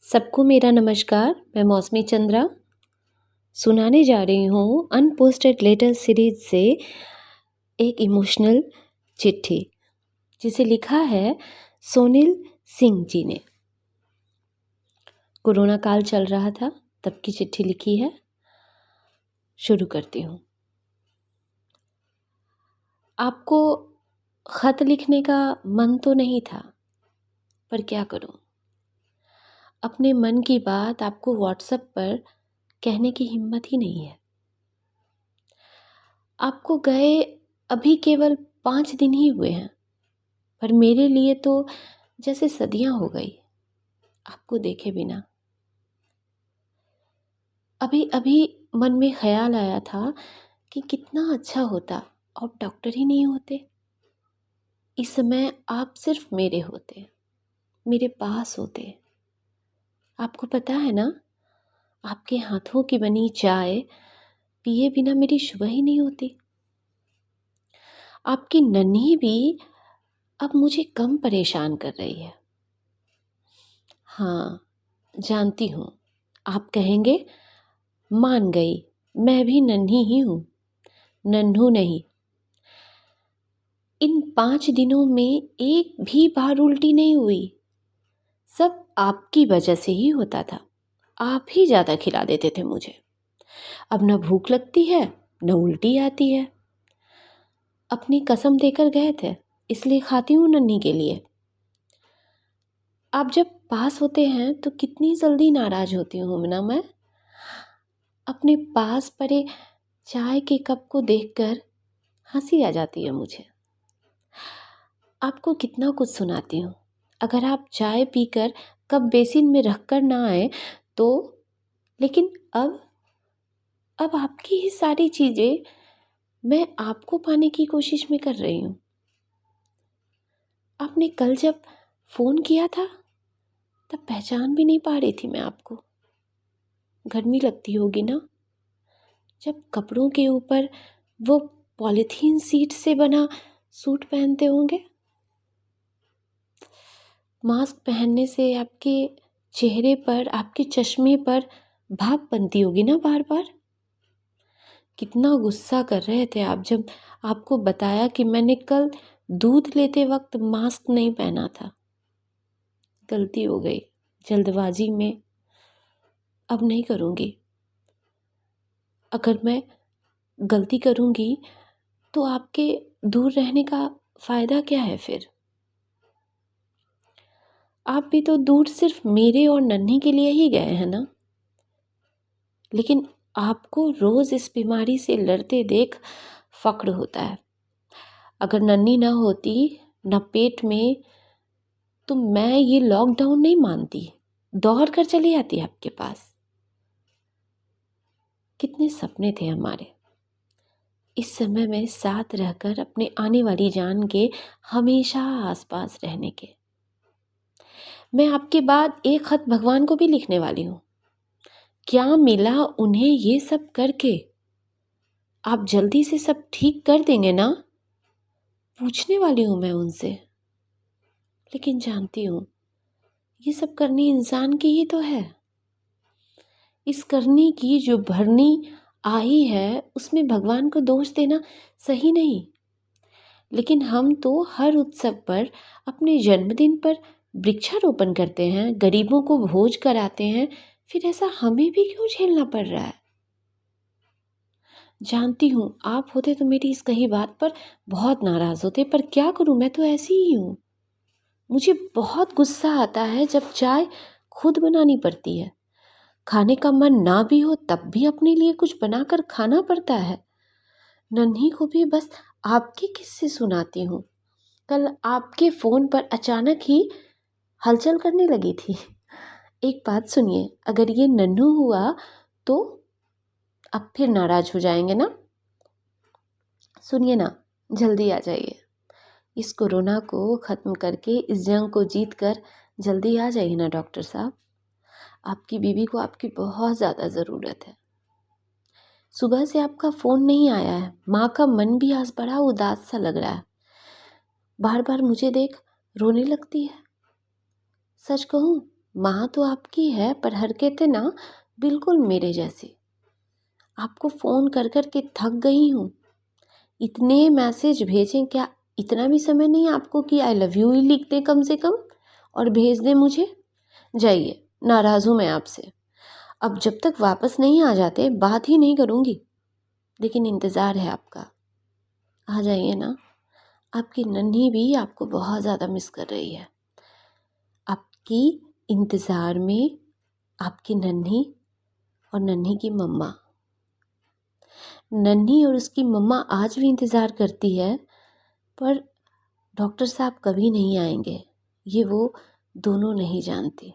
सबको मेरा नमस्कार। मैं मौसमी चंद्रा सुनाने जा रही हूँ अनपोस्टेड लेटर सीरीज से एक इमोशनल चिट्ठी जिसे लिखा है सोनिल सिंह जी ने। कोरोना काल चल रहा था तब की चिट्ठी लिखी है। शुरू करती हूँ। आपको खत लिखने का मन तो नहीं था, पर क्या करूँ, अपने मन की बात आपको व्हाट्सएप पर कहने की हिम्मत ही नहीं है। आपको गए अभी केवल 5 दिन ही हुए हैं, पर मेरे लिए तो जैसे सदियां हो गई आपको देखे बिना। अभी अभी मन में ख्याल आया था कि कितना अच्छा होता और डॉक्टर ही नहीं होते। इस समय आप सिर्फ मेरे होते, मेरे पास होते। आपको पता है ना, आपके हाथों की बनी चाय पिए बिना मेरी सुबह ही नहीं होती। आपकी नन्ही भी अब मुझे कम परेशान कर रही है। हाँ, जानती हूँ, आप कहेंगे मान गई, मैं भी नन्ही ही हूँ। नन्हू नहीं। इन 5 दिनों में एक भी बार उल्टी नहीं हुई। सब आपकी वजह से ही होता था। आप ही ज़्यादा खिला देते थे मुझे। अब न भूख लगती है न उल्टी आती है। अपनी कसम देकर गए थे, इसलिए खाती हूँ नन्ही के लिए। आप जब पास होते हैं तो कितनी जल्दी नाराज होती हूँ ना मैं। अपने पास पड़े चाय के कप को देखकर हंसी आ जाती है मुझे। आपको कितना कुछ सुनाती हूँ, अगर आप चाय पीकर कप बेसिन में रख कर ना आए तो। लेकिन अब आपकी ही सारी चीज़ें मैं आपको पाने की कोशिश में कर रही हूँ। आपने कल जब फ़ोन किया था तब पहचान भी नहीं पा रही थी मैं आपको। गर्मी लगती होगी ना, जब कपड़ों के ऊपर वो पॉलीथीन सीट से बना सूट पहनते होंगे। मास्क पहनने से आपके चेहरे पर, आपके चश्मे पर भाप बनती होगी ना बार बार। कितना गुस्सा कर रहे थे आप जब आपको बताया कि मैंने कल दूध लेते वक्त मास्क नहीं पहना था। गलती हो गई जल्दबाजी में, अब नहीं करूँगी। अगर मैं गलती करूँगी तो आपके दूर रहने का फ़ायदा क्या है फिर। आप भी तो दूर सिर्फ मेरे और नन्ही के लिए ही गए हैं ना। लेकिन आपको रोज़ इस बीमारी से लड़ते देख फ़क्र होता है। अगर नन्ही ना होती, न पेट में, तो मैं ये लॉकडाउन नहीं मानती, दौड़ कर चली आती आपके पास। कितने सपने थे हमारे, इस समय में साथ रहकर अपने आने वाली जान के हमेशा आसपास रहने के। मैं आपके बाद एक खत भगवान को भी लिखने वाली हूँ। क्या मिला उन्हें ये सब करके? आप जल्दी से सब ठीक कर देंगे ना, पूछने वाली हूँ मैं उनसे। लेकिन जानती हूँ ये सब करनी इंसान की ही तो है। इस करनी की जो भरनी आई है उसमें भगवान को दोष देना सही नहीं। लेकिन हम तो हर उत्सव पर, अपने जन्मदिन पर वृक्षारोपण करते हैं, गरीबों को भोज कराते हैं, फिर ऐसा हमें भी क्यों झेलना पड़ रहा है? जानती हूँ आप होते तो मेरी इस कही बात पर बहुत नाराज़ होते, पर क्या करूँ, मैं तो ऐसी ही हूँ। मुझे बहुत गुस्सा आता है जब चाय खुद बनानी पड़ती है। खाने का मन ना भी हो तब भी अपने लिए कुछ बनाकर खाना पड़ता है। नन्ही को भी बस आपके किस्से सुनाती हूँ। कल आपके फ़ोन पर अचानक ही हलचल करने लगी थी। एक बात सुनिए, अगर ये नन्हू हुआ तो अब फिर नाराज़ हो जाएंगे ना। सुनिए ना, जल्दी आ जाइए। इस कोरोना को ख़त्म करके, इस जंग को जीत कर जल्दी आ जाइए ना डॉक्टर साहब। आपकी बीवी को आपकी बहुत ज़्यादा ज़रूरत है। सुबह से आपका फ़ोन नहीं आया है। माँ का मन भी आज बड़ा उदास सा लग रहा है। बार बार मुझे देख रोने लगती है। सच कहूँ, माँ तो आपकी है पर हरकतें ना बिल्कुल मेरे जैसी। आपको फ़ोन कर कर के थक गई हूँ। इतने मैसेज भेजें, क्या इतना भी समय नहीं आपको कि आई लव यू ही लिख दें कम से कम और भेज दें मुझे? जाइए, नाराज़ हूँ मैं आपसे। अब जब तक वापस नहीं आ जाते बात ही नहीं करूँगी। लेकिन इंतज़ार है आपका। आ जाइए ना। आपकी नन्ही भी आपको बहुत ज़्यादा मिस कर रही है। आपकी इंतज़ार में आपकी नन्ही और नन्ही की मम्मा। नन्ही और उसकी मम्मा आज भी इंतज़ार करती है, पर डॉक्टर साहब कभी नहीं आएंगे, ये वो दोनों नहीं जानती।